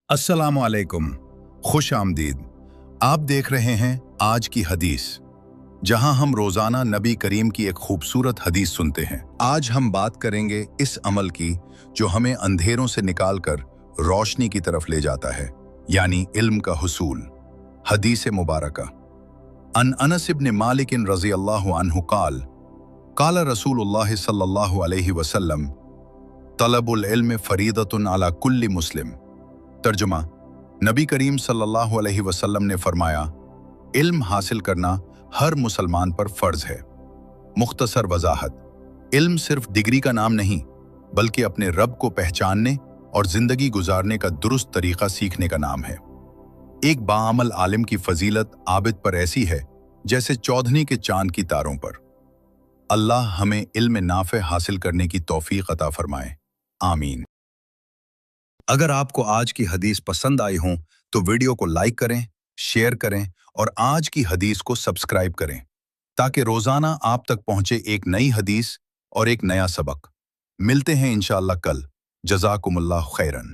अस्सलामु अलैकुम, खुश आमदीद। आप देख रहे हैं आज की हदीस, जहां हम रोजाना नबी करीम की एक खूबसूरत हदीस सुनते हैं। आज हम बात करेंगे इस अमल की जो हमें अंधेरों से निकालकर रोशनी की तरफ ले जाता है, यानी इल्म का हुसूल। हदीस मुबारका अन अनस इब्न मालिक रज़ियल्लाहु अन्हु क़ाल क़ाल रसूलुल्लाह सल्लल्लाहु अलैहि वसल्लम तलबुल इल्म फरीदतुन अला कुल्ली मुस्लिम। तर्जुमा, नबी करीम सल्लल्लाहु अलैहि वसल्लम ने फरमाया, इल्म हासिल करना हर मुसलमान पर फर्ज है। मुख्तसर वजाहत, इल्म सिर्फ डिग्री का नाम नहीं, बल्कि अपने रब को पहचानने और जिंदगी गुजारने का दुरुस्त तरीका सीखने का नाम है। एक बाअमल आलिम की फजीलत आबिद पर ऐसी है जैसे चौधनी के चांद की तारों पर। अल्लाह हमें इल्म नाफे हासिल करने की तौफीक अता फरमाए, आमीन। अगर आपको आज की हदीस पसंद आई हो तो वीडियो को लाइक करें, शेयर करें और आज की हदीस को सब्सक्राइब करें, ताकि रोजाना आप तक पहुंचे एक नई हदीस और एक नया सबक। मिलते हैं इंशाअल्लाह कल। जज़ाकुमुल्लाह खैरन।